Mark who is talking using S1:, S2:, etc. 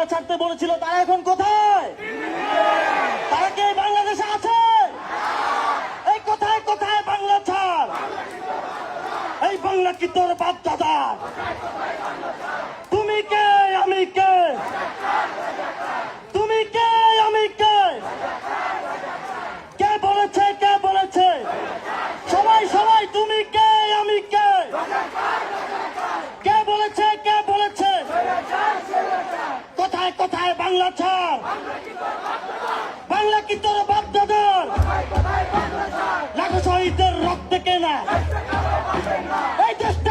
S1: বাংলা ছাড়তে বলেছিল তারা এখন কোথায়? তারা কি এই বাংলাদেশে আছে? এই কোথায় কোথায় বাংলা ছাড়? এই বাংলা কি তোর বাপ দাদা? তুমি কে আমি কে? তুমি কে আমি কে? কে বলেছে কে বলেছে? সবাই সবাই তুমি কে আমি কে? কে বলেছে কে বলেছে? কোথায় কোথায় বাংলা ছাড়? বাংলা কি তোর বাপ দাদার? লাখো শহীদের রক্তে কেনা এই দেশটা